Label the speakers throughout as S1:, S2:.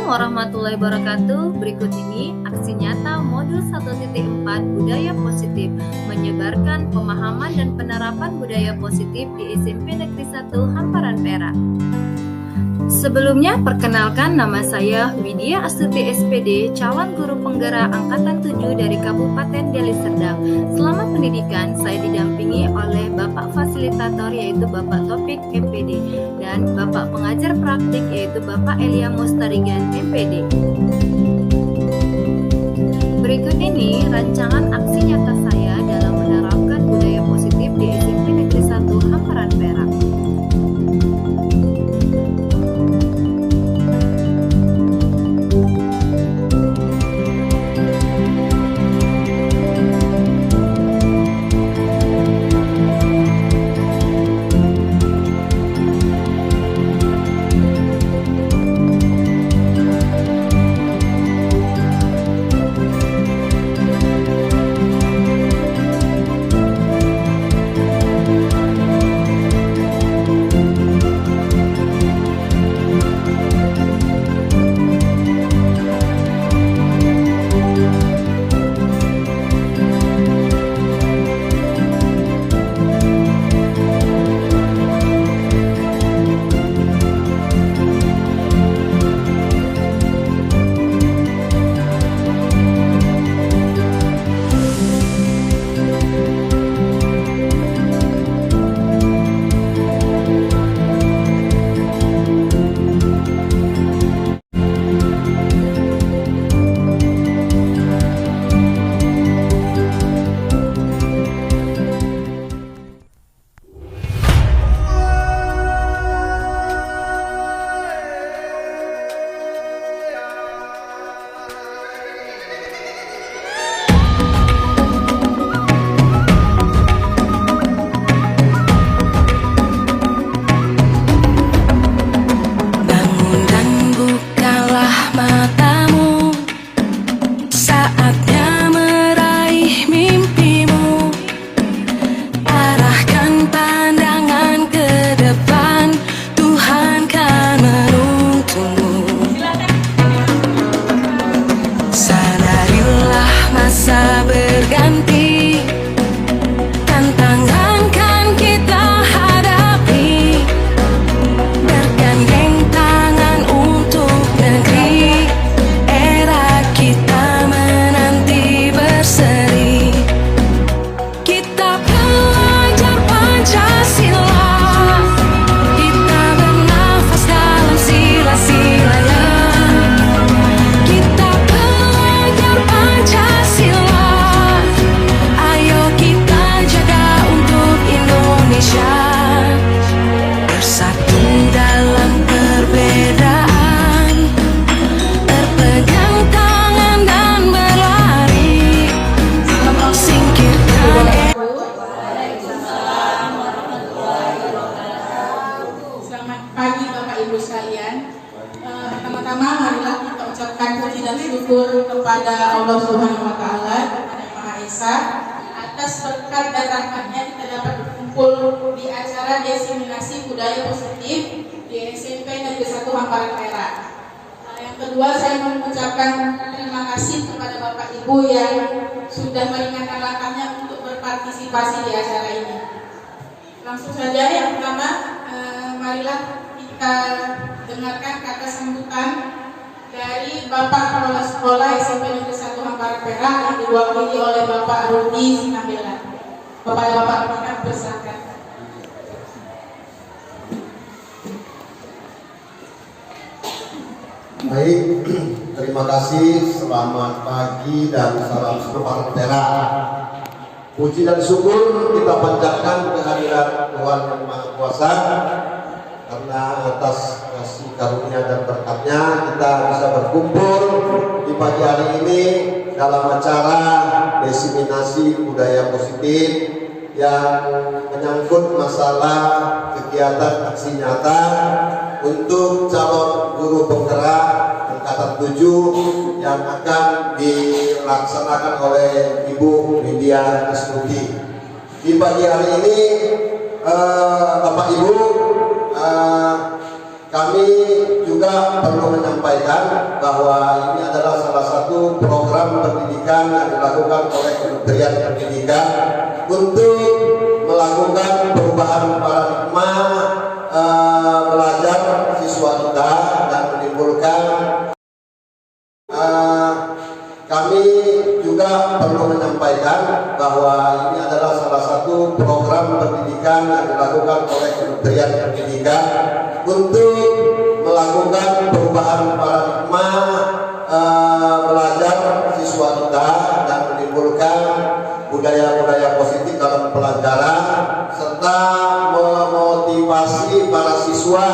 S1: warahmatullahi wabarakatuh. Berikut ini aksi nyata modul 1.4 budaya positif menyebarkan pemahaman dan penerapan budaya positif di SMP Negeri 1 Hamparan Perak. Sebelumnya, perkenalkan, nama saya Widya Astuti SPD, calon guru penggerak Angkatan 7 dari Kabupaten Deli Serdang. Selama pendidikan, saya didampingi oleh Bapak Fasilitator yaitu Bapak Topik MPD dan Bapak Pengajar Praktik yaitu Bapak Elia Mustarigan MPD. Berikut ini rancangan aksi nyata saya dalam menerapkan budaya positif di SMP Negeri 1 Hamparan Perak.
S2: Pertama-tama marilah kita ucapkan puji dan syukur kepada Allah Subhanahu wa Ta'ala, kepada Maha Esa, atas berkat dan rahmatnya kita dapat berkumpul di acara diseminasi budaya positif di SMP Negeri 1 Hamparan Perak. Yang kedua, saya mengucapkan terima kasih kepada Bapak Ibu yang sudah meringankan langkahnya untuk berpartisipasi di acara ini. Langsung saja, yang pertama, marilah kita dengarkan kata sambutan dari Bapak Kepala Sekolah SMP Negeri 1 Hamparan Perak yang diwakili oleh Bapak Rudi Sinabela. Bapak-bapak kita bersilakan.
S3: Baik, terima kasih. Selamat pagi dan salam sejahtera Perak. Puji dan syukur kita panjatkan kehadiran Tuhan Yang Maha Kuasa, karena atas kasih karunia dan berkatnya kita bisa berkumpul di pagi hari ini dalam acara diseminasi budaya positif yang menyangkut masalah kegiatan aksi nyata untuk calon guru penggerak Angkatan 7 yang akan dilaksanakan oleh Ibu Widya Astuti. Di pagi hari ini Bapak Ibu, kami juga juga perlu menyampaikan bahwa ini adalah salah satu program pendidikan yang dilakukan oleh Kementerian Pendidikan untuk melakukan perubahan paradigma belajar siswa kita dan menimbulkan kami juga perlu menyampaikan bahwa ini adalah salah satu program pendidikan yang dilakukan oleh Kementerian Pendidikan untuk melakukan perubahan paradigma belajar siswa kita dan menimbulkan budaya-budaya positif dalam pelajaran serta memotivasi para siswa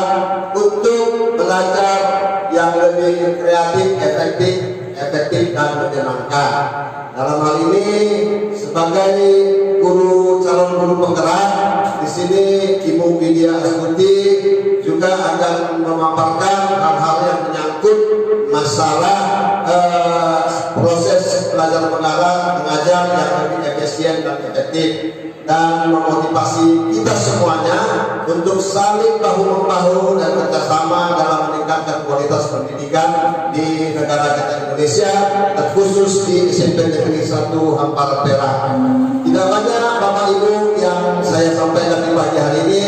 S3: untuk belajar yang lebih kreatif, efektif dan menyenangkan. Dalam hal ini sebagai calon guru penggerak di sini Ibu Widya Astuti juga akan memaparkan hal-hal yang menyangkut masalah proses belajar mengajar yang lebih efisien dan efektif dan memotivasi kita semuanya untuk saling bahu-membahu dan kerjasama dalam meningkatkan kualitas pendidikan di negara kita Indonesia, terkhusus di SMP Negeri 1 Hampara Perak. Tidak banyak Bapak Ibu yang saya sampaikan di pagi hari ini,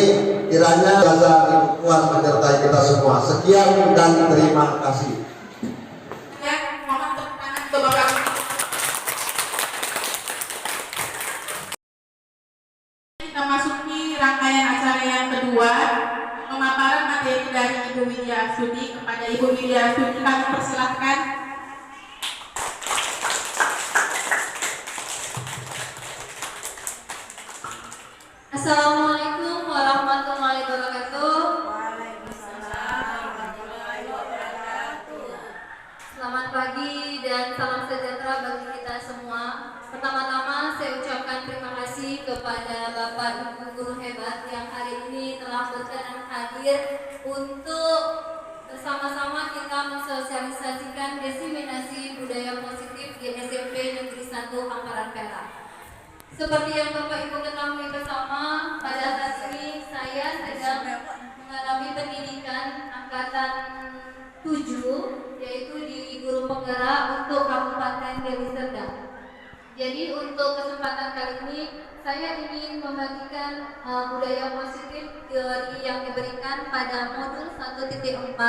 S3: kiranya rasa Ibu Puan menyertai kita semua. Sekian dan terima kasih.
S2: Kita masuki rangkaian acara yang kedua, pemaparan materi dari Ibu Widya Astuti. Kepada Ibu Widya Astuti kami persilahkan.
S1: Assalamualaikum warahmatullahi wabarakatuh. Selamat pagi dan salam sejahtera bagi kita semua. Pertama-tama saya ucapkan terima kasih kepada Bapak Ibu guru hebat yang hari ini telah berkenan hadir untuk bersama-sama kita mensosialisasikan diseminasi budaya positif di SMP Negeri 1 Hamparan Perak. Seperti yang Bapak Ibu ketahui bersama, pada saat ini saya sedang mengalami pendidikan angkatan 7, yaitu di guru penggerak untuk Kabupaten Deli Serdang. Jadi untuk kesempatan kali ini saya ingin membagikan budaya positif yang diberikan pada modul 1.4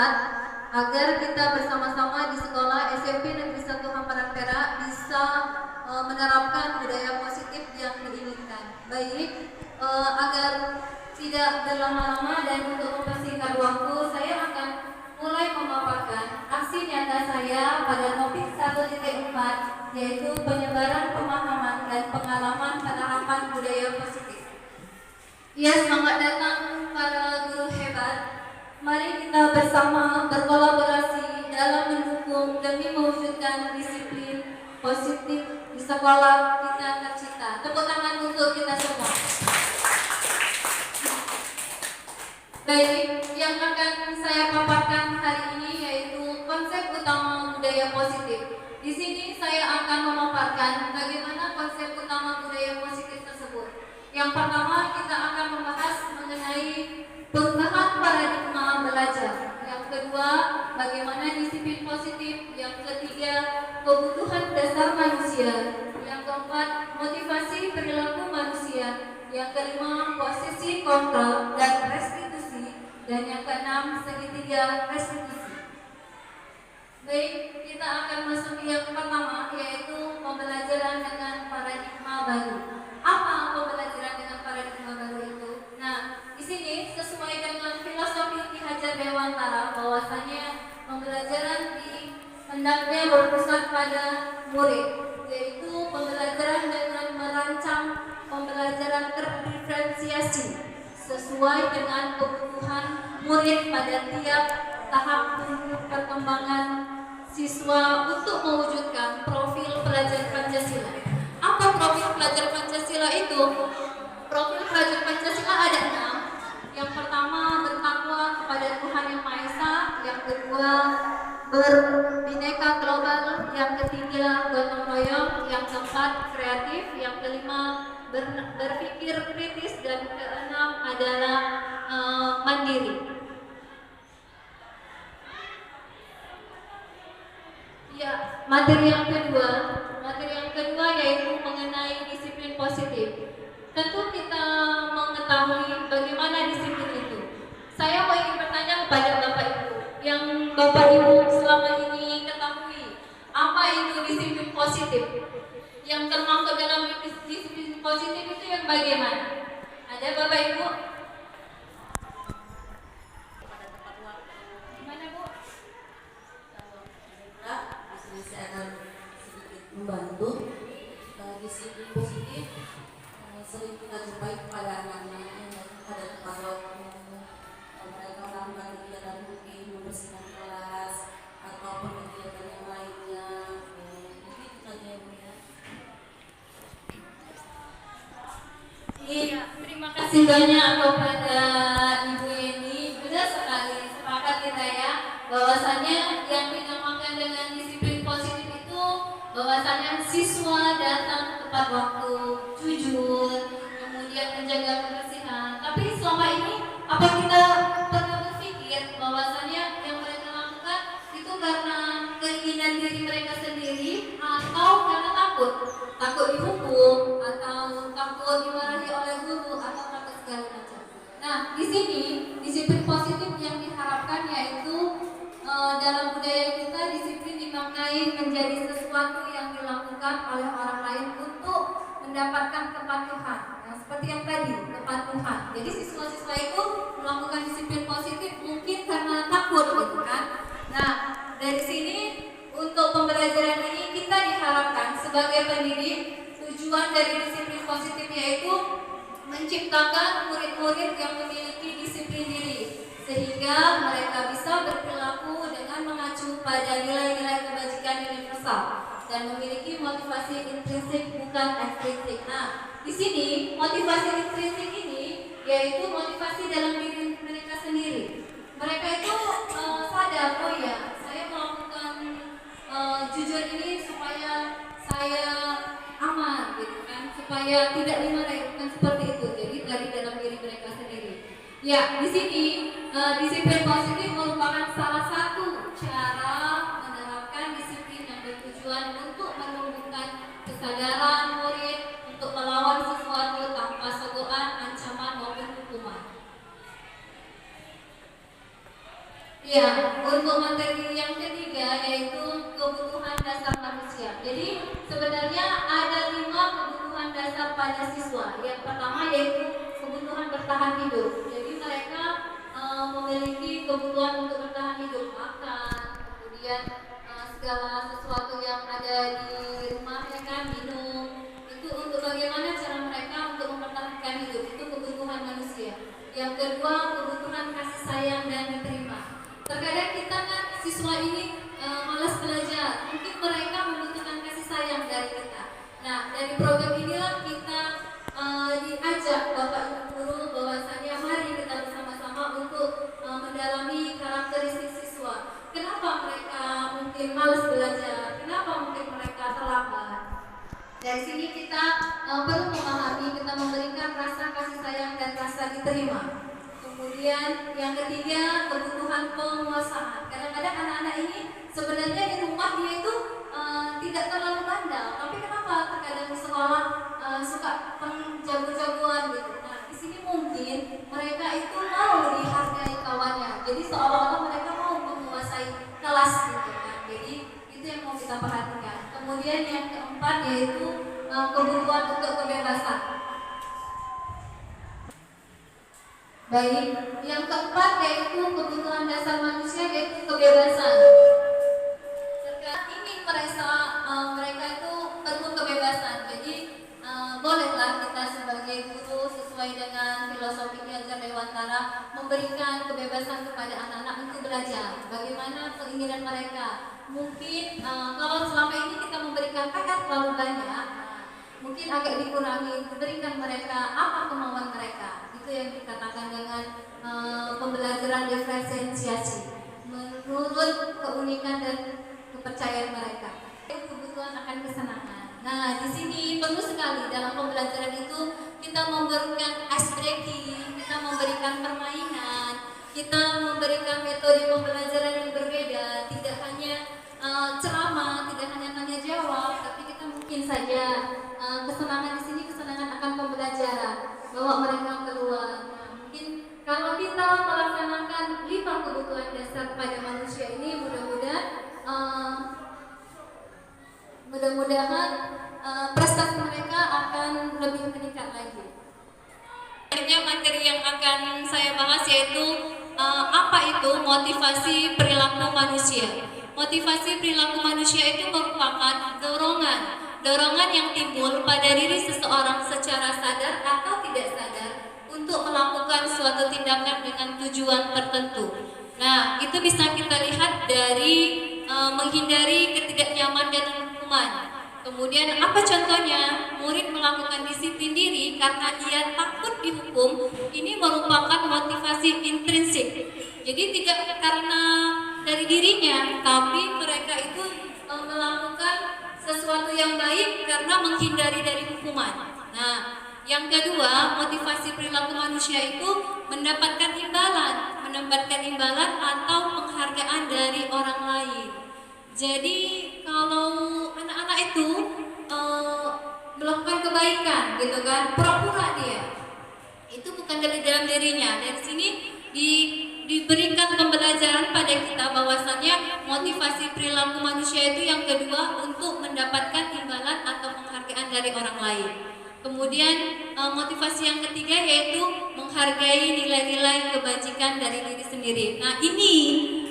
S1: agar kita bersama-sama di sekolah SMP Negeri 1 Hamparan Perak bisa menerapkan budaya positif yang diinginkan. Baik, agar tidak berlama-lama dan untuk mempersingkat waktu, saya akan mulai memaparkan aksi nyata saya pada topik 1.4, yaitu penyebaran pemahaman dan pengalaman penerapan budaya positif. Ya, selamat datang para guru hebat. Mari kita bersama berkolaborasi dalam mendukung demi mewujudkan disiplin positif di sekolah kita tercinta. Tepuk tangan untuk kita semua. Baik, yang akan saya paparkan hari ini yaitu konsep utama budaya positif. Di sini saya akan memaparkan bagaimana konsep utama budaya positif tersebut. Yang pertama, kita akan membahas mengenai perubahan paradigma belajar. Yang kedua, bagaimana disiplin positif. Yang ketiga, kebutuhan dasar manusia. Yang keempat, motivasi perilaku manusia. Yang kelima, posisi kontrol dan restitusi. Dan yang keenam, segitiga restitusi. Baik, kita akan masuk yang pertama, yaitu pembelajaran dengan paradigma baru. Apa pembelajaran dengan paradigma baru itu? Nah, di sini sesuai dengan filosofi Ki Hajar Dewantara bahwasanya pembelajaran hendaknya berpusat pada murid, yaitu pembelajaran dengan merancang pembelajaran terdiferensiasi sesuai dengan kebutuhan murid pada tiap tahap perkembangan siswa untuk mewujudkan profil pelajar Pancasila. Apa profil pelajar Pancasila itu? Profil pelajar Pancasila ada 6. Yang pertama, bertakwa kepada Tuhan Yang Maha Esa. Yang kedua, berbineka global. Yang ketiga, gotong royong. Yang keempat, kreatif. Yang kelima, berpikir kritis. Dan keenam adalah mandiri. materi yang kedua yaitu mengenai disiplin positif. Tentu kita mengetahui bagaimana disiplin itu. Saya mau ingin bertanya kepada Bapak Ibu, yang Bapak Ibu selama ini ketahui, apa itu disiplin positif? Yang termasuk dalam disiplin positif itu yang bagaimana? Ada Bapak Ibu? Gimana Bu?
S4: Saya akan sedikit membantu. Disiplin positif sering kita jumpai kepada anak-anak pada tempat waktu mereka melakukan kegiatan rutin, membersihkan kelas ataupun kegiatan yang lainnya. Mungkin itu saja yang mulia.
S1: Iya, terima kasih banyak kepada Ibu Yeni. Benar sekali, sepakat kita ya, bahwasanya yang dinamakan dengan disiplin positif itu bahwasanya siswa datang tepat waktu, jujur, kemudian menjaga kebersihan. Tapi selama ini apa kita pernah berpikir bahwasanya yang mereka lakukan itu karena keinginan diri mereka sendiri atau karena takut? Takut dihukum atau takut dimarahi oleh guru atau takut segala macam. Nah, di sini disiplin positif yang diharapkan yaitu dalam budaya kita disiplin dimaknai menjadi sesuatu yang dilakukan oleh orang lain untuk mendapatkan kepatuhan. Nah, seperti yang tadi, kepatuhan. Jadi siswa-siswa itu melakukan disiplin positif mungkin karena takut gitu kan. Nah, dari sini untuk pembelajaran ini kita diharapkan sebagai pendidik, tujuan dari disiplin positif yaitu menciptakan murid-murid yang memiliki disiplin diri sehingga mereka bisa berperilaku dengan mengacu pada nilai-nilai kebajikan universal dan memiliki motivasi intrinsik bukan ekstrinsik. Nah, di sini motivasi intrinsik ini yaitu motivasi dalam diri mereka sendiri. Mereka itu sadar, oh ya, saya melakukan jujur ini supaya saya aman gitu kan, supaya tidak dimarahi, bukan seperti itu. Jadi dari dalam diri mereka sendiri. Ya, di sini disiplin positif merupakan salah satu cara menerapkan disiplin yang bertujuan untuk menumbuhkan kesadaran murid untuk melawan sesuatu tanpa sogokan, ancaman maupun hukuman. Ya, untuk materi yang ketiga yaitu kebutuhan dasar manusia. Jadi sebenarnya ada 5 kebutuhan dasar pada siswa. Yang pertama yaitu kebutuhan bertahan hidup. Jadi mereka memiliki kebutuhan untuk bertahan hidup, makan, kemudian segala sesuatu yang ada di rumah ya kan, minum. Itu untuk bagaimana cara mereka untuk mempertahankan hidup. Itu kebutuhan manusia. Yang kedua kebutuhan kasih sayang dan diterima. Terkadang kita kan siswa ini malas belajar, mungkin mereka membutuhkan kasih sayang dari kita. Nah, dari program inilah kita diajak Bapak Ibu guru bahwasanya mari kita bersama-sama untuk mendalami karakteristik siswa. Kenapa mereka mungkin malas belajar? Kenapa mungkin mereka terlambat? Dari sini kita perlu memahami, kita memberikan rasa kasih sayang dan rasa diterima. Kemudian yang ketiga kebutuhan penguasaan. Kadang-kadang anak-anak ini sebenarnya di rumah dia itu tidak terlalu bandel, tapi kenapa terkadang di sekolah suka jago-jagoan gitu. Nah, di sini mungkin mereka itu mau dihargai kawannya. Jadi seolah-olah mereka mau menguasai kelas gitu kan. Jadi itu yang mau kita perhatikan. Kemudian yang keempat yaitu kebutuhan untuk kebebasan. Baik, yang keempat yaitu kebutuhan dasar manusia yaitu kebebasan. Ingin mereka itu perlu kebebasan. Jadi bolehlah kita sebagai guru sesuai dengan filosofi Ki Dewantara memberikan kebebasan kepada anak-anak untuk belajar. Bagaimana keinginan mereka? Mungkin kalau selama ini kita memberikan PR terlalu banyak, mungkin agak dikurangi, berikan mereka apa kemauan mereka. Itu yang dikatakan dengan pembelajaran diferensiasi menurut keunikan dan kepercayaan mereka. Kebutuhan akan kesenangan. Nah, di sini perlu sekali dalam pembelajaran itu kita memberikan ice breaking, kita memberikan permainan, kita memberikan metode pembelajaran yang berbeda, tidak hanya ceramah, tidak hanya
S4: saja kesenangan di sini kesenangan akan pembelajaran, bawa mereka keluar. Nah, mungkin kalau kita melaksanakan 5 kebutuhan dasar pada manusia ini, mudah-mudahan prestasi mereka akan lebih meningkat lagi. Selanjutnya materi yang akan saya bahas yaitu apa itu motivasi perilaku manusia. Motivasi perilaku manusia itu merupakan dorongan yang timbul pada diri seseorang secara sadar atau tidak sadar untuk melakukan suatu tindakan dengan tujuan tertentu. Nah, itu bisa kita lihat dari menghindari ketidaknyaman dan hukuman. Kemudian apa contohnya? Murid melakukan disiplin diri karena ia takut dihukum. Ini merupakan motivasi intrinsik. Jadi tidak karena dari dirinya, tapi mereka itu melakukan sesuatu yang baik karena menghindari dari hukuman. Nah, yang kedua, motivasi perilaku manusia itu mendapatkan imbalan atau penghargaan dari orang lain. Jadi kalau anak-anak itu melakukan kebaikan gitu kan, pura-pura dia, itu bukan dari dalam dirinya. Dari sini diberikan pembelajaran pada kita bahwasannya motivasi perilaku manusia itu yang kedua untuk mendapatkan imbalan atau penghargaan dari orang lain. Kemudian motivasi yang ketiga yaitu menghargai nilai-nilai kebajikan dari diri sendiri. Nah, ini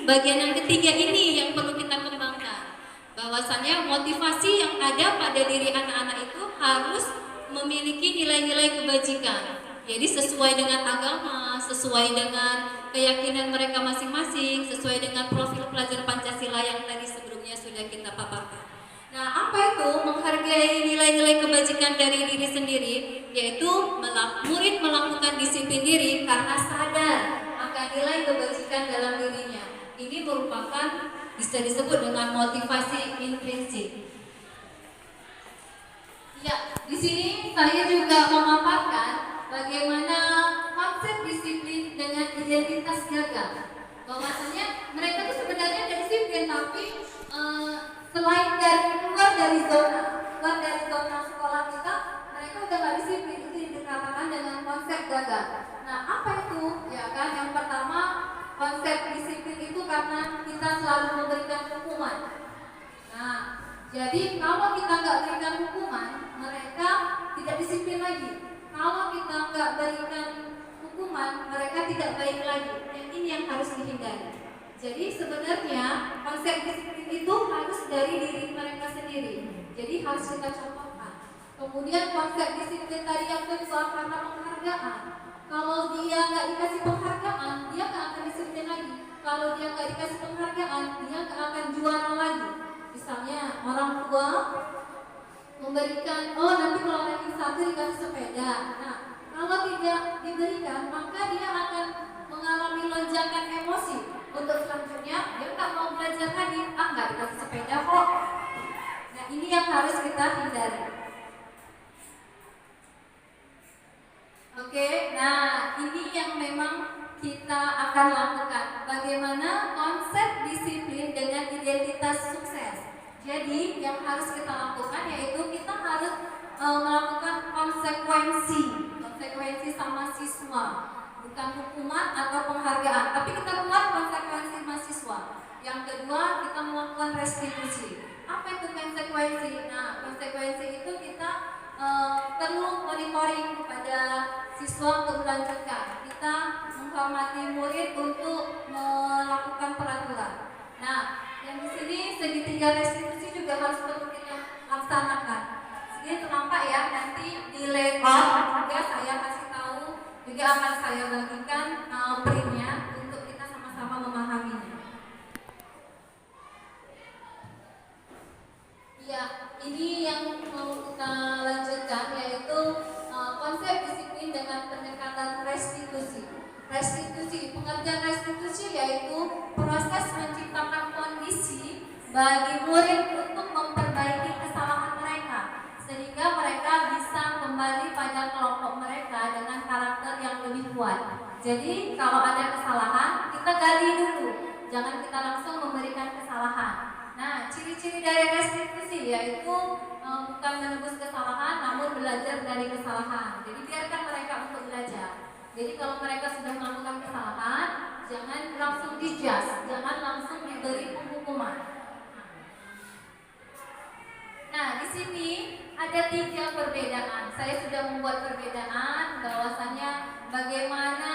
S4: bagian yang ketiga ini yang perlu kita kembangkan. Bahwasannya motivasi yang ada pada diri anak-anak itu harus memiliki nilai-nilai kebajikan. Jadi sesuai dengan agama, sesuai dengan keyakinan mereka masing-masing, sesuai dengan profil pelajar Pancasila yang tadi sebelumnya sudah kita paparkan. Nah, apa itu menghargai nilai-nilai kebajikan dari diri sendiri? Yaitu murid melakukan disiplin diri karena sadar akan nilai kebajikan dalam dirinya. Ini merupakan bisa disebut dengan motivasi intrinsik. Ya, di sini saya juga memaparkan bagaimana konsep disiplin dengan identitas gagah. Bahwasanya mereka itu sebenarnya ada disiplin, tapi selain keluar dari zona sekolah kita, mereka udah nggak disiplin. Itu dikatakan dengan konsep gagah. Nah, apa itu? Ya kan, yang pertama konsep disiplin itu karena kita selalu memberikan hukuman. Nah, jadi kalau kita nggak berikan hukuman, mereka tidak disiplin lagi. Kalau kita nggak berikan hukuman, mereka tidak baik lagi. Dan ini yang harus dihindari. Jadi sebenarnya konsep disiplin itu harus dari diri mereka sendiri. Jadi harus kita contohkan. Kemudian konsep disiplin tadi yang kedua karena penghargaan. Kalau dia nggak dikasih penghargaan, dia nggak akan disiplin lagi. Kalau dia nggak dikasih penghargaan, dia nggak akan juara lagi. Misalnya orang tua memberikan, nanti kalau ranking 1 dikasih sepeda. Nah, kalau tidak diberikan, maka dia akan mengalami lonjakan emosi. Untuk selanjutnya, dia nggak mau belajar lagi. Nggak dikasih sepeda kok. Nah, ini yang harus kita hindari. Oke, nah ini yang memang kita akan lakukan. Bagaimana konsep disiplin dengan identitas sukses. Jadi yang harus kita lakukan yaitu kita harus melakukan konsekuensi sama siswa, bukan hukuman atau penghargaan, tapi kita buat konsekuensi mahasiswa. Yang kedua, kita melakukan restitusi. Apa itu konsekuensi? Nah, konsekuensi itu kita perlu monitoring kepada siswa untuk melanjutkan. Kita menghormati murid untuk melakukan peraturan. Nah, yang di sini segitiga restitusi juga harus perlu kita laksanakan. Ini nampak ya, nanti di layout juga saya kasih tahu, juga akan saya bagikan printnya untuk kita sama-sama memahaminya. Ya, ini yang mau kita lanjutkan yaitu konsep disiplin dengan pendekatan restitusi. Restitusi, pengertian restitusi yaitu proses menciptakan kondisi bagi murid untuk memperbaiki kesalahan mereka sehingga mereka bisa kembali pada kelompok mereka dengan karakter yang lebih kuat. Jadi kalau ada kesalahan kita gali dulu, jangan kita langsung memberikan kesalahan. Nah, ciri-ciri dari restitusi yaitu
S1: bukan menebus kesalahan, namun belajar dari kesalahan. Jadi biarkan mereka untuk belajar. Jadi kalau mereka sudah melakukan kesalahan, jangan langsung dijudge, jangan langsung diberi penghukuman. Nah, di sini ada 3 perbedaan. Saya sudah membuat perbedaan bahwasanya bagaimana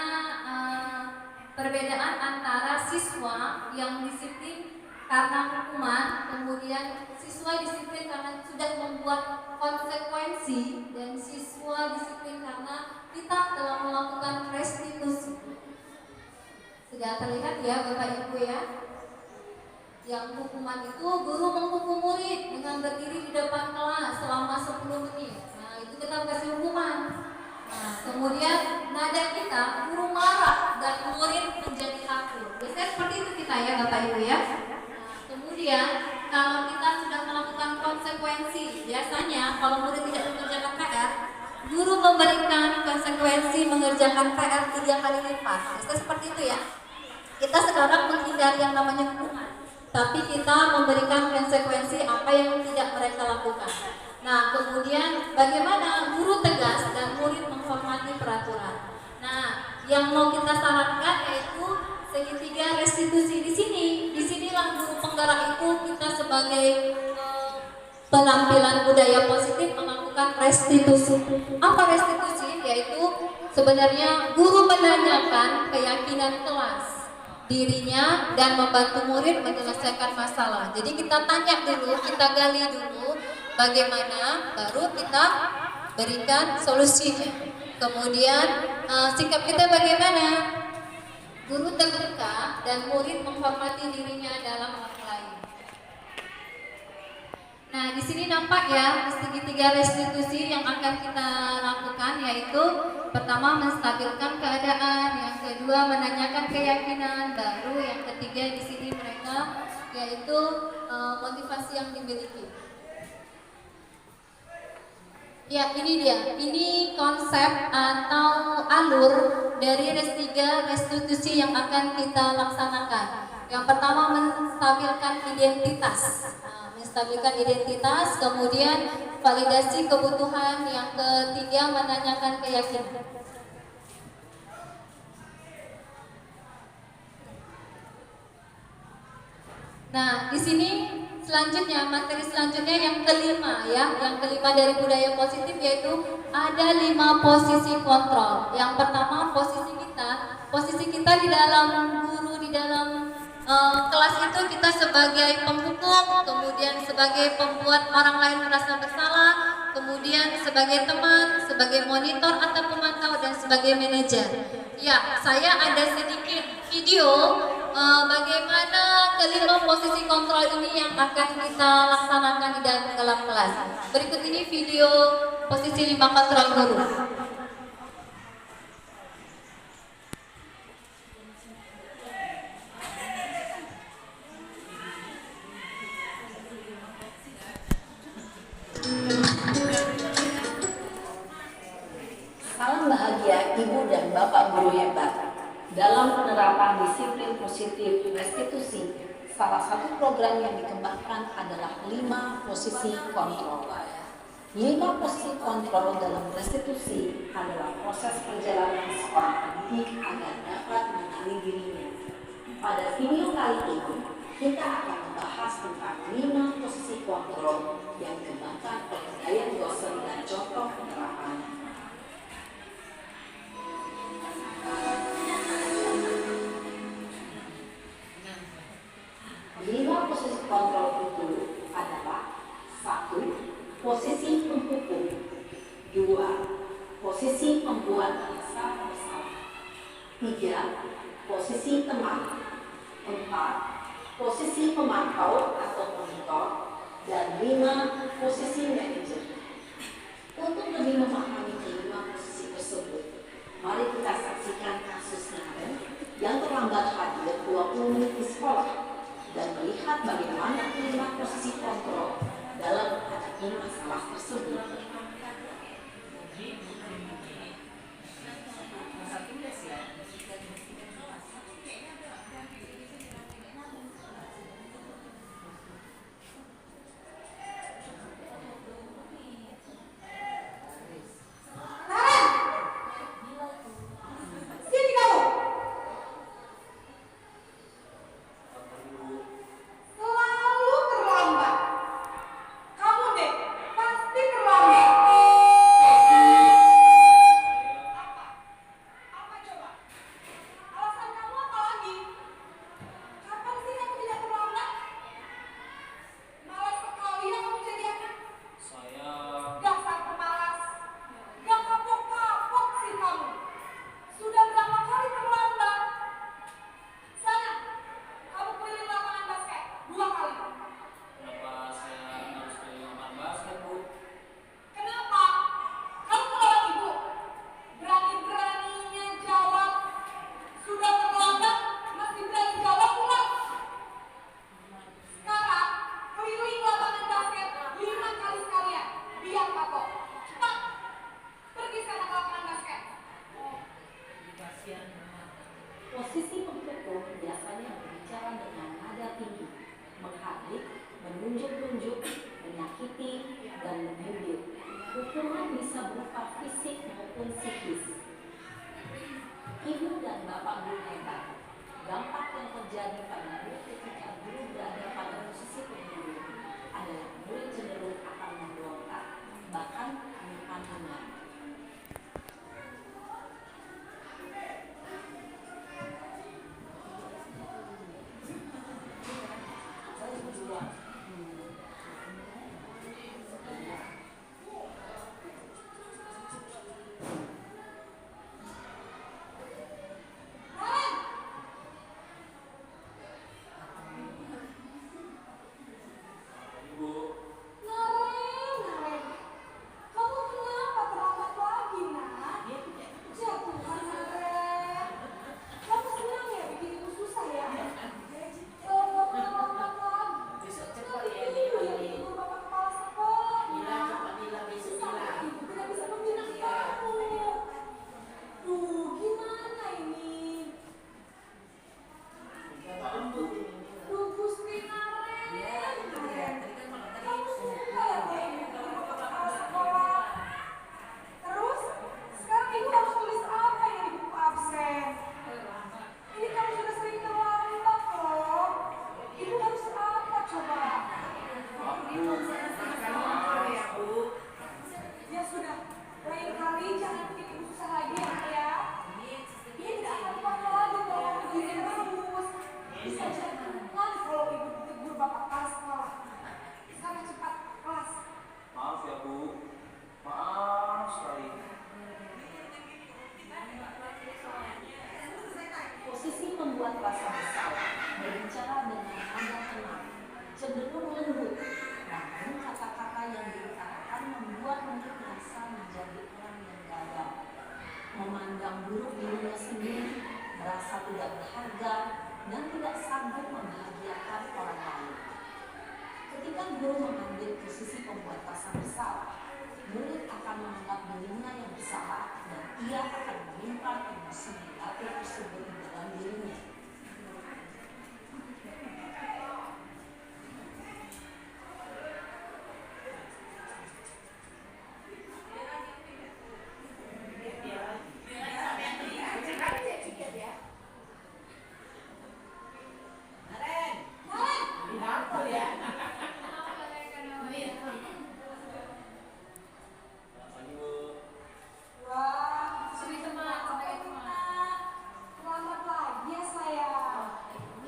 S1: perbedaan antara siswa yang disiplin karena hukuman, kemudian siswa disiplin karena sudah membuat konsekuensi, dan siswa disiplin karena kita telah melakukan restitusi. Sudah terlihat ya Bapak Ibu ya? Yang hukuman itu guru menghukum murid dengan berdiri di depan kelas selama 10 menit. Nah, itu kita kasih hukuman. Nah, kemudian nada kita guru marah dan murid menjadi takut. Biasanya seperti itu kita ya Bapak Ibu ya. Kemudian kalau kita sudah melakukan konsekuensi, biasanya kalau murid tidak mengerjakan PR, guru memberikan konsekuensi mengerjakan PR 3 kali lipat. Biasanya seperti itu ya. Kita sekarang menghindari yang namanya hukuman, tapi kita memberikan konsekuensi apa yang tidak mereka lakukan. Nah, kemudian bagaimana guru tegas dan murid menghormati peraturan. Nah, yang mau kita sarankan yaitu segitiga restitusi di sini. Disinilah guru penggerak itu kita sebagai penampilan budaya positif melakukan restitusi. Apa restitusi? Yaitu sebenarnya guru menanyakan keyakinan kelas, dirinya, dan membantu murid menyelesaikan masalah. Jadi kita tanya dulu, kita gali dulu bagaimana, baru kita berikan solusinya. Kemudian sikap kita bagaimana? Guru terbuka dan murid menghormati dirinya dalam orang lain. Nah, di sini nampak ya segitiga restitusi yang akan kita lakukan, yaitu pertama menstabilkan keadaan, yang kedua menanyakan keyakinan, baru yang ketiga di sini mereka yaitu motivasi yang dimiliki. Ya, ini dia. Ini konsep atau alur dari restitusi yang akan kita laksanakan. Yang pertama menstabilkan identitas. Menstabilkan identitas, kemudian validasi kebutuhan, yang ketiga menanyakan keyakinan. Nah, di sini selanjutnya, materi selanjutnya yang kelima ya, yang kelima dari budaya positif yaitu ada 5 posisi kontrol. Yang pertama posisi kita di dalam guru, di dalam kelas itu kita sebagai penghukum, kemudian sebagai pembuat orang lain merasa bersalah, kemudian sebagai teman, sebagai monitor atau pemantau, dan sebagai manajer. Ya, saya ada sedikit video bagaimana kelima posisi kontrol ini yang akan kita laksanakan di dalam kelas. Berikut ini video posisi 5 kontrol guru.
S5: Salam bahagia Ibu dan Bapak guru hebat. Dalam penerapan disiplin positif restitusi, salah satu program yang dikembangkan adalah 5 posisi kontrol. 5 posisi kontrol dalam restitusi adalah proses perjalanan seorang pendidik agar dapat mengenali dirinya. Pada video kali ini, kita akan membahas tentang 5 posisi kontrol yang dikembangkan oleh gaya dosen dan contoh penerapannya. Lima posisi kontrol itu adalah 1. Posisi penghukum, 2. Posisi pembuat merasa bersalah, 3. Posisi teman, 4. Posisi pemantau atau monitor, dan 5. Posisi manajer. Untuk lebih memahami kelima posisi tersebut, mari kita saksikan kasus Naren yang terlambat hadir 20 menit di sekolah dan melihat bagaimana kelima posisi kontrol dalam menghadapi masalah tersebut.
S4: rasa bersalah, berbicara dengan nada tenang, cenderung lembut. Namun kata-kata yang diutarakan membuat murid merasa menjadi orang yang gagal, memandang buruk dirinya sendiri, merasa tidak berharga, dan tidak sanggup membahagiakan orang lain. Ketika guru mengambil posisi pembuat rasa bersalah, murid akan menganggap dirinya yang bersalah dan ia akan menyimpan emosi negatif tersebut di dalam dirinya.
S6: Wah, selamat pagi ya sayang.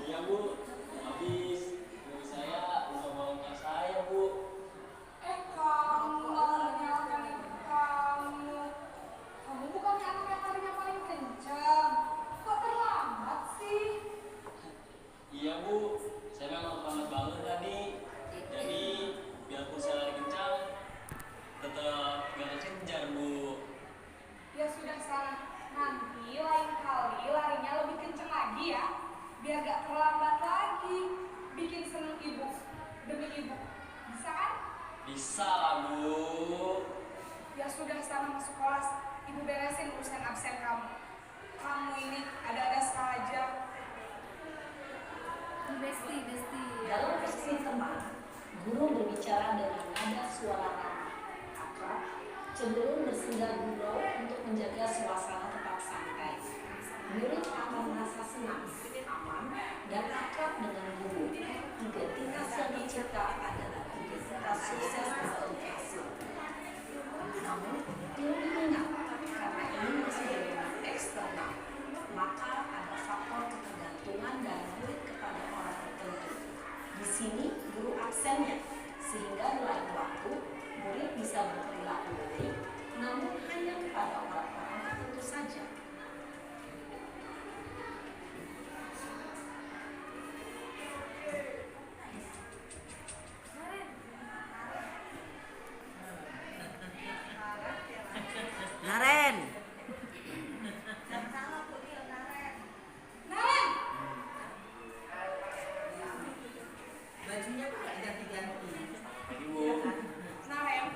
S7: Iya bu, habis ibu saya udah bohongkan saya bu.
S6: Kamu malah menyalahkan ibu kamu. Kamu bukan anak yang larinya paling kencang. Kok terlambat sih?
S7: Iya bu, saya memang terlambat banget tadi. Jadi biarpun saya lari kencang, tetap gak kekejar bu.
S6: Ya sudah sana. Nanti lain kali larinya lebih kencang lagi ya. Biar gak terlambat lagi. Bikin seneng ibu. Demi ibu. Bisa kan?
S7: Bisa lah bu.
S6: Ya sudah sana masuk kelas. Ibu beresin urusan absen kamu. Kamu ini ada-ada saja.
S1: Besti.
S4: Dalam posisi teman, guru berbicara dengan nada suara ramah, akrab, cenderung bersenda gurau untuk menjaga suasana tetap santai. Murid akan merasa senang, aman, dan akrab dengan guru. Identitas yang dicipta adalah identitas sukses dan berhasil. Namun, perlu diingat, karena ini masih bersifat eksternal, maka ada faktor ketergantungan dari murid kepada orang tertentu. Di sini, guru absennya, sehingga di lain waktu, murid bisa berperilaku baik, namun hanya kepada orang-orang tertentu saja.
S8: Naren,
S6: Naren!
S8: bajunya kok nggak ganti-ganti?
S7: Jadi bu,
S6: Naren,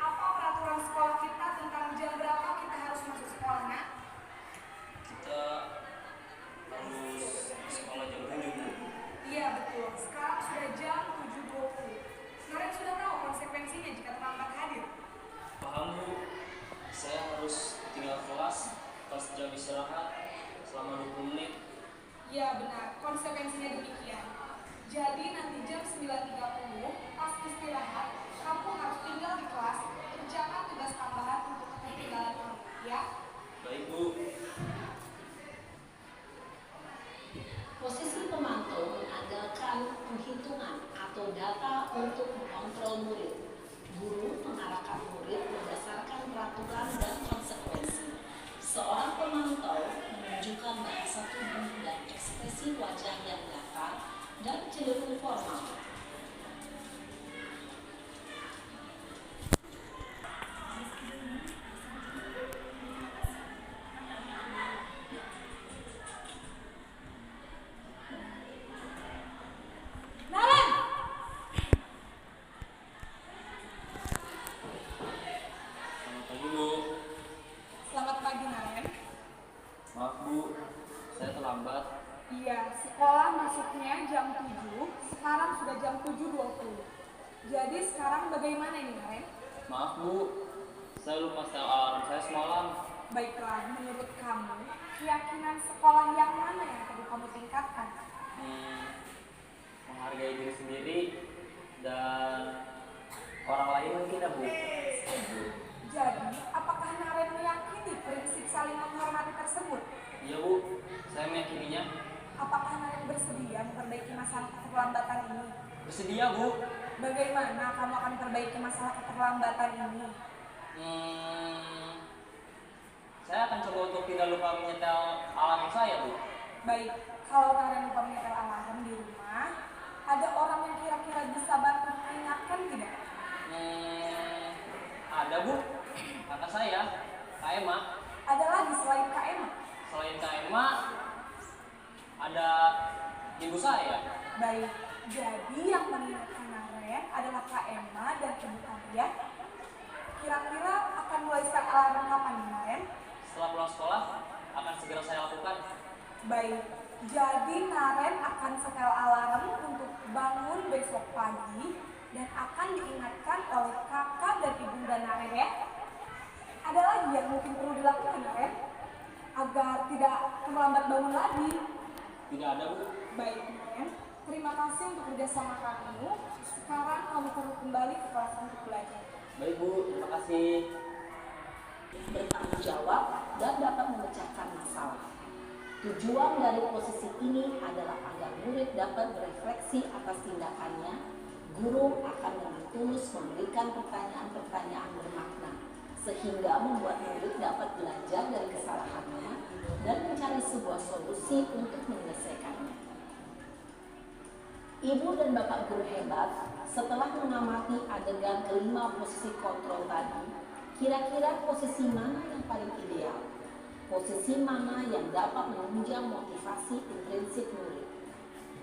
S6: apa peraturan sekolah kita tentang jam berapa kita harus masuk sekolah, Nak?
S7: kita harus sekolah jam 7 bu.
S6: Iya betul, sekarang sudah jam 7.20. Naren sudah tahu konsekuensinya jika terlambat hadir.
S7: Paham bu, saya harus tinggal kelas pas jam istirahat selama 20 menit.
S6: Iya benar, konsekuensinya demikian. Jadi nanti jam 9.30 pas istirahat, kamu harus tinggal di kelas, kerjakan tugas tambahan untuk ketinggalan kamu, ya?
S7: Baik bu.
S4: Posisi pemantau mengandalkan penghitungan atau data untuk mengontrol murid. Guru mengarahkan murid berdasarkan peraturan dan konsekuensi. Seorang pemantau menunjukkan bahasa tubuh dan ekspresi wajah yang datar dan cenderung formal.
S6: Naren!
S7: Selamat pagi bu.
S6: Selamat pagi, Naren.
S7: Maaf bu, saya terlambat.
S6: Iya, sekolah masuknya jam 7, sekarang sudah jam 7.20. Jadi sekarang bagaimana ini, Naren?
S7: Maaf bu, saya lupa setel alarm saya semalam.
S6: Baiklah, menurut kamu, keyakinan sekolah yang mana yang perlu kamu tingkatkan?
S7: Menghargai diri sendiri dan orang lain mungkin ya bu.
S6: Jadi, apakah Naren meyakini prinsip saling menghormati tersebut?
S7: Iya bu, saya meyakininya.
S6: Apakah Naren bersedia memperbaiki masalah keterlambatan ini?
S7: Bersedia bu.
S6: Bagaimana kamu akan perbaiki masalah keterlambatan ini?
S7: Saya akan coba untuk tidak lupa menyetel alarm saya bu.
S6: Baik, kalau Naren lupa menyetel alarm di rumah, ada orang yang kira-kira bisa bantu mengingatkan tidak?
S7: Ada Bu, kakak saya, Kak Emma.
S6: Ada lagi selain Kak Emma?
S7: Selain Kak Emma, ada ibu saya.
S6: Baik, jadi yang mengingatkan Naren adalah Kak Emma dan ibu kalian. Kira-kira akan mulai set alarm kapan nih, Naren?
S7: Setelah pulang sekolah, akan segera saya lakukan.
S6: Baik, jadi Naren akan setel alarm untuk bangun besok pagi dan akan diingatkan oleh kakak dan ibunda Naren ya. Ada lagi yang mungkin perlu dilakukan Naren agar tidak terlambat bangun lagi?
S7: Tidak ada Bu.
S6: Baik Naren, terima kasih untuk kerjasama kamu. Sekarang kamu perlu kembali ke kelas untuk belajar.
S7: Baik Bu, terima kasih.
S5: Bertanggung jawab dan dapat memecahkan masalah. Tujuan dari posisi ini adalah agar murid dapat berefleksi atas tindakannya. Guru akan dengan tulus memberikan pertanyaan-pertanyaan bermakna, sehingga membuat murid dapat belajar dari kesalahannya dan mencari sebuah solusi untuk menyelesaikannya. Ibu dan Bapak guru hebat, setelah mengamati adegan kelima posisi kontrol tadi, kira-kira posisi mana yang paling ideal? Posisi mana yang dapat menunjang motivasi intrinsik murid?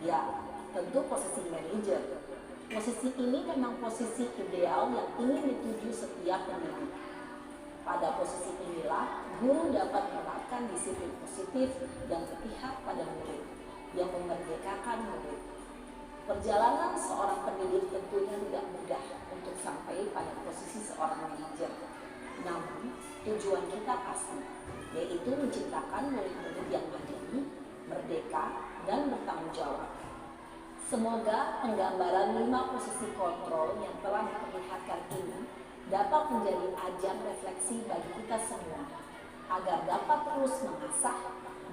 S5: Ya, tentu posisi manajer. Posisi ini memang posisi ideal yang ingin dituju setiap pendidik. Pada posisi inilah, guru dapat menerapkan disiplin positif yang berpihak pada murid, yang memerdekakan murid. Perjalanan seorang pendidik tentunya tidak mudah untuk sampai pada posisi seorang manajer. Namun, tujuan kita pasti, yaitu menciptakan murid-murid yang mandiri, merdeka, dan bertanggung jawab. Semoga penggambaran 5 posisi kontrol yang telah diperlihatkan ini dapat menjadi ajang refleksi bagi kita semua, agar dapat terus mengasah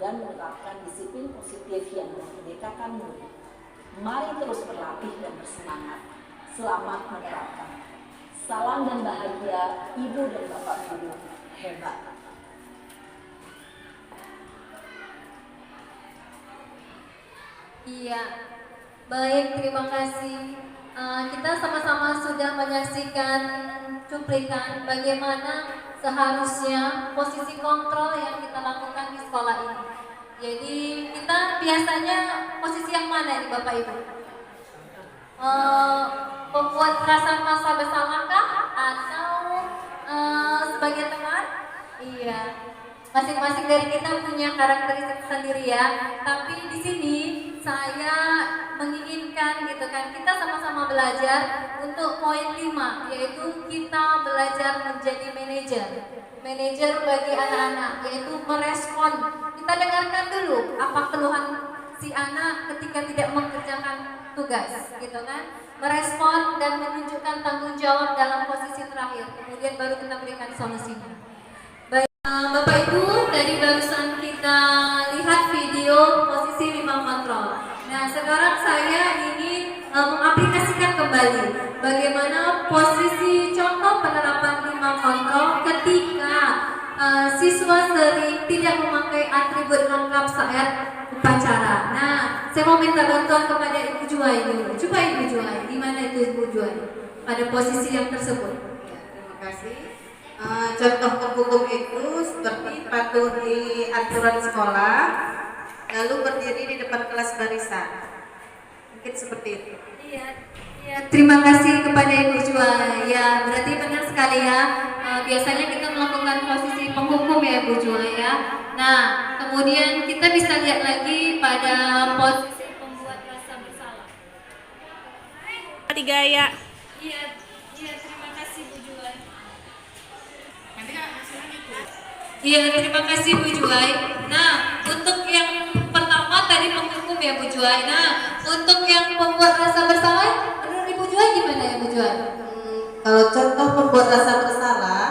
S5: dan menerapkan disiplin positif yang memerdekakan murid. Mari terus berlatih dan bersemangat. Selamat menerapkan. Salam dan bahagia Ibu dan Bapak guru hebat.
S1: Iya, baik, terima kasih. Kita sama-sama sudah menyaksikan cuplikan bagaimana seharusnya posisi kontrol yang kita lakukan di sekolah ini. Jadi kita biasanya posisi yang mana nih Bapak Ibu? Membuat rasa bersalahkah atau sebagai teman? Iya. Masing-masing dari kita punya karakteristik sendiri ya. Tapi di sini saya menginginkan gitu kan, kita sama-sama belajar untuk poin 5, yaitu kita belajar menjadi manajer. Manajer bagi anak-anak, yaitu merespon. Kita dengarkan dulu apa keluhan si anak ketika tidak mengerjakan tugas, gitu kan? Merespon dan menunjukkan tanggung jawab dalam posisi terakhir. Kemudian baru kita berikan solusinya. Bapak Ibu, dari barusan kita lihat video posisi 5 kontrol. Nah, sekarang saya ingin mengaplikasikan kembali bagaimana posisi contoh penerapan 5 kontrol ketika siswa sering tidak memakai atribut lengkap saat upacara. Nah, saya mau minta bantuan kepada Ibu Juwai dulu. Coba Ibu Juwai, di mana itu Ibu Juwai pada posisi yang tersebut?
S8: Ya, terima kasih. Contoh hukum itu seperti patuhi aturan sekolah, lalu berdiri di depan kelas barisan. Mungkin seperti itu.
S1: Iya, terima kasih kepada Ibu Juwai. Ya, berarti benar sekali ya. Biasanya kita melakukan posisi penghukum ya Ibu Juwai ya. Nah, kemudian kita bisa lihat lagi pada posisi pembuat rasa bersalah.
S8: Tiga ya.
S1: Iya, terima kasih Bu Juwai. Iya, terima kasih Bu Juwai. Nah, untuk yang pertama tadi penghukum ya Bu Juwai. Nah, untuk yang pembuat rasa bersalah, menurut Ibu Juwai gimana ya Bu Juwai?
S8: Kalau contoh pembuat rasa bersalah,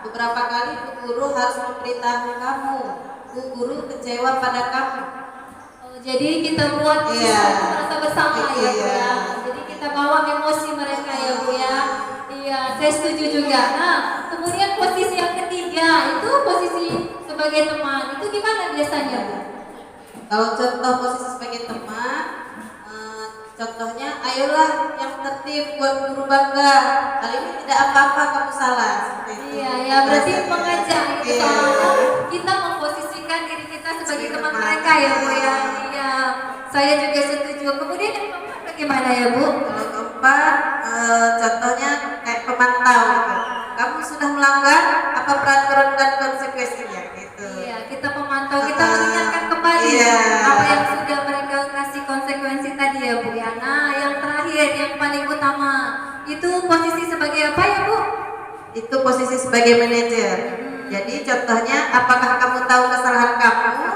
S8: beberapa kali Bu Guru harus memberitahu kamu, Bu Guru kecewa pada kamu.
S1: Oh, jadi kita buat rasa bersalah ya Bu ya. Jadi kita bawa emosi mereka ya Bu ya. Iya, saya setuju juga. Nah, kemudian posisi yang ketiga itu posisi sebagai teman. Itu gimana biasanya Bu?
S8: Kalau contoh posisi sebagai teman, contohnya, ayolah yang tertib buat guru bangga. Kali ini tidak apa-apa kamu salah. Seperti itu.
S1: Iya, ya berarti mengajak gitu
S8: Iya.
S1: kita memposisikan diri kita sebagai teman mereka ya Bu ya. Iya, saya juga setuju. Kemudian yang keempat bagaimana ya Bu?
S8: Kalau keempat, contohnya kayak pemantau gitu. Kamu sudah melanggar, apa peraturan dan konsekuensinya gitu.
S1: Iya, kita pemantau, kita mengingatkan kembali
S8: Iya.
S1: apa yang sudah mereka kasih konsekuensi tadi ya Bu ya. Nah, yang terakhir, yang paling utama, itu posisi sebagai apa ya Bu?
S8: Itu posisi sebagai manajer. Jadi contohnya, apakah kamu tahu kesalahan kamu?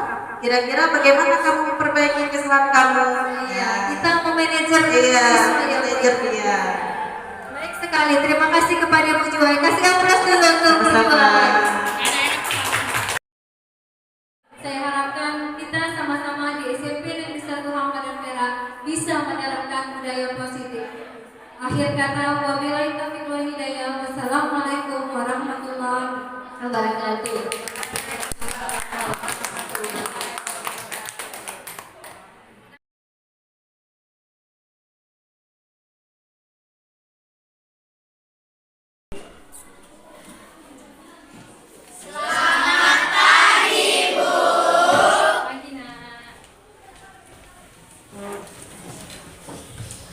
S8: Kira-kira bagaimana kamu memperbaiki kesalahan kamu?
S1: Iya, kita memanajer
S8: Iya,
S1: siswa ya Bu.
S8: manajer dia.
S1: Baik sekali, terima kasih kepada Bu Juwai. Kasih aplaus dulu untuk Bu Juwai. Saya harapkan kita sama-sama di SMP Negeri 1 Ramadan Perak bisa menerapkan budaya positif. Akhir kata, wabillahi taufiq wal hidayah. Wassalamualaikum warahmatullahi wabarakatuh.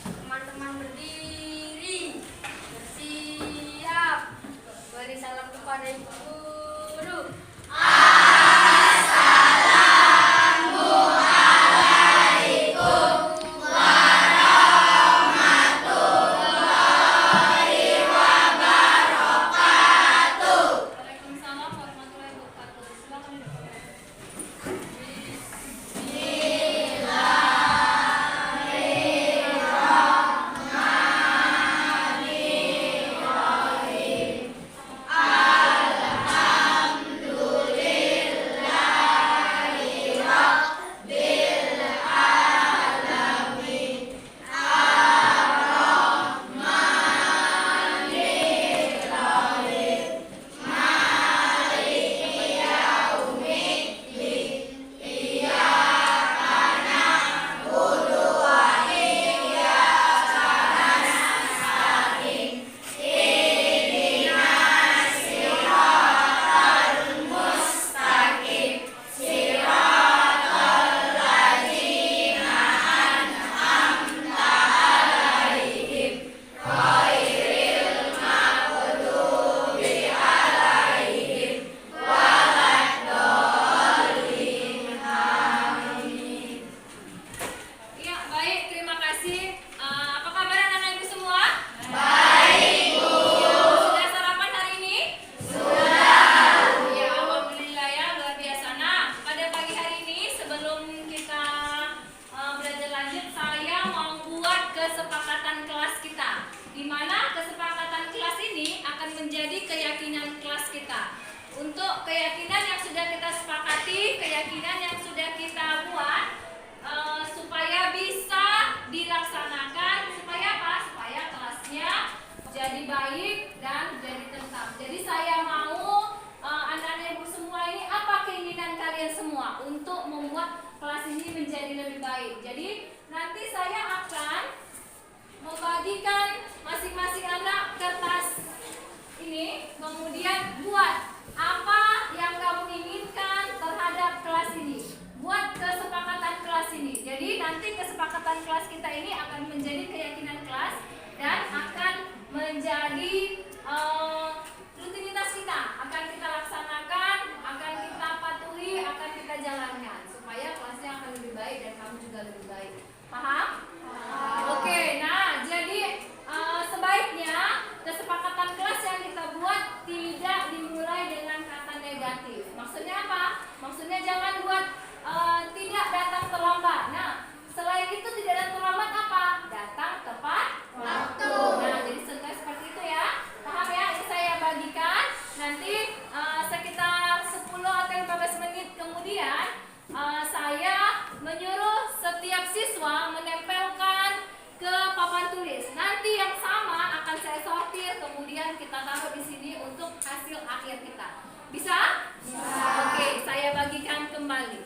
S9: Teman-teman berdiri, bersiap, beri salam kepada ibu guru. Waalaikumsalam warahmatullahi wabarakatuh. Silakan duduk. Iya, baik, terima kasih. Apa kabar anak-anak ibu semua? Baik, Bu. Sudah sarapan hari ini? Sudah. Ya, alhamdulillah ya, luar biasa. Nah, pada pagi hari ini sebelum kita belajar lanjut, saya mau buat kesepakatan kelas kita. Di mana kesepakatan kelas ini akan menjadi keyakinan kelas kita. Untuk keyakinan yang sudah kita sepakati, keyakinan yang sudah kita buat, supaya bisa dilaksanakan, supaya apa? Supaya kelasnya jadi baik dan jadi tentram. Jadi saya mau anak-anak ibu semua ini, apa keinginan kalian semua untuk membuat kelas ini menjadi lebih baik. Jadi nanti saya akan membagikan masing-masing anak kertas ini, kemudian buat apa yang kamu inginkan terhadap kelas ini. Buat kesepakatan kelas ini. Jadi nanti kesepakatan kelas kita ini akan menjadi keyakinan kelas dan akan menjadi rutinitas kita. Akan kita laksanakan, akan kita patuhi, akan kita jalankan supaya kelasnya akan lebih baik dan kamu juga lebih baik. Paham? Oke, nah jadi sebaiknya kesepakatan kelas yang kita buat tidak dimulai dengan kata negatif. Maksudnya apa? Maksudnya jangan buat tidak datang terlambat. Nah, selain itu tidak datang terlambat apa? Datang tepat waktu. Nah, jadi seperti itu ya. Paham ya? Ini saya bagikan. Nanti sekitar 10 atau 15 menit kemudian saya menyuruh setiap siswa menempelkan ke papan tulis. Nanti yang sama akan saya sortir, kemudian kita taruh di sini untuk hasil akhir kita. Bisa? Bisa. Oke, saya bagikan kembali.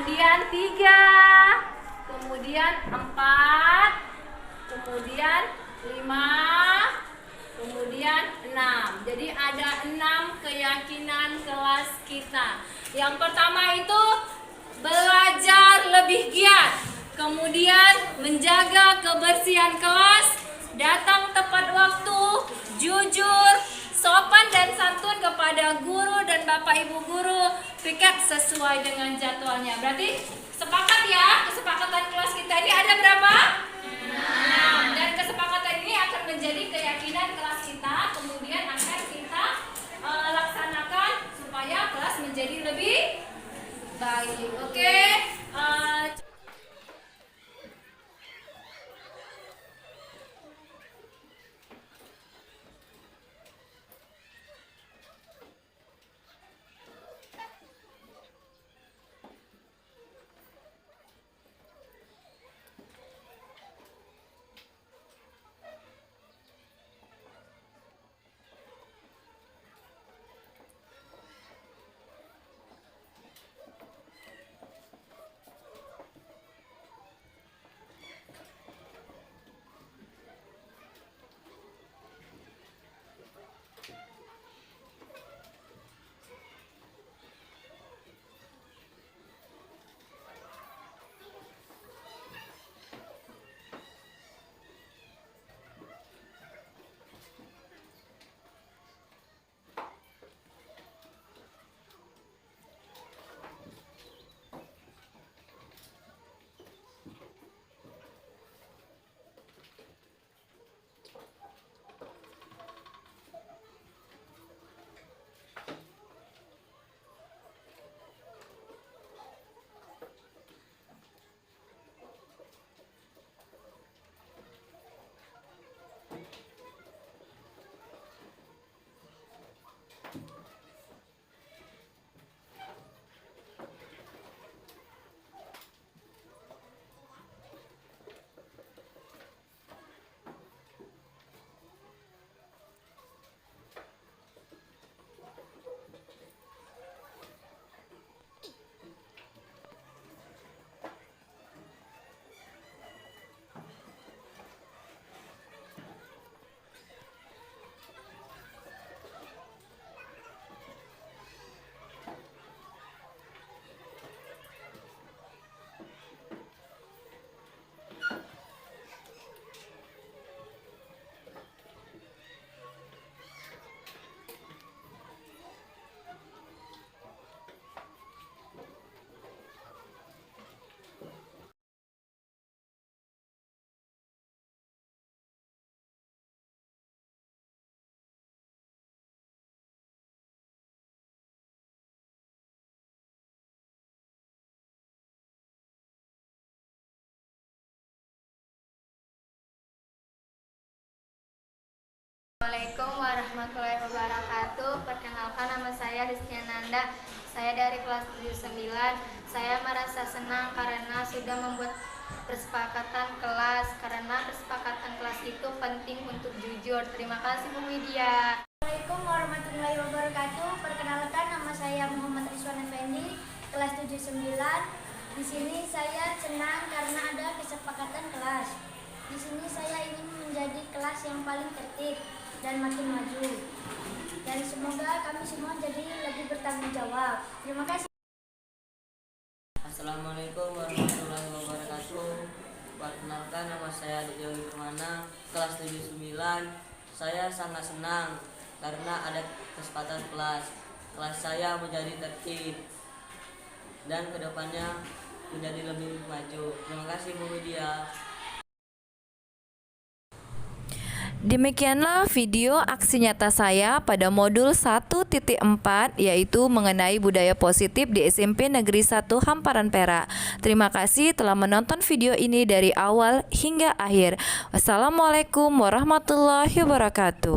S9: kemudian 3, kemudian 4, kemudian 5, kemudian 6. Jadi ada 6 keyakinan kelas kita. Yang pertama itu belajar lebih giat, kemudian menjaga kebersihan kelas, datang tepat waktu, jujur, sopan dan santun kepada guru dan bapak ibu guru, piket sesuai dengan jadwalnya. Berarti sepakat ya, kesepakatan kelas kita ini ada berapa? 6. Dan kesepakatan ini akan menjadi keyakinan kelas kita, kemudian akan kita laksanakan supaya kelas menjadi lebih baik. Oke.
S10: Assalamualaikum warahmatullahi wabarakatuh. Perkenalkan, nama saya Rizky Nanda. Saya dari kelas 79. Saya merasa senang karena sudah membuat kesepakatan kelas, karena kesepakatan kelas itu penting untuk jujur. Terima kasih Bu Widya.
S11: Assalamualaikum warahmatullahi wabarakatuh. Perkenalkan, nama saya Muhammad Rizwan Effendi, kelas 79. Di sini saya senang karena ada kesepakatan kelas. Di sini saya ingin menjadi kelas yang paling tertib dan makin maju. Dan semoga kami semua jadi lebih bertanggung jawab. Terima kasih.
S12: Assalamualaikum warahmatullahi wabarakatuh. Perkenalkan, nama saya Dewi Permana, kelas 79. Saya sangat senang karena ada kesempatan kelas. Kelas saya menjadi tertib dan kedepannya menjadi lebih maju. Terima kasih Bu Widya.
S1: Demikianlah video aksi nyata saya pada modul 1.4 yaitu mengenai budaya positif di SMP Negeri 1 Hamparan Perak. Terima kasih telah menonton video ini dari awal hingga akhir. Wassalamualaikum warahmatullahi wabarakatuh.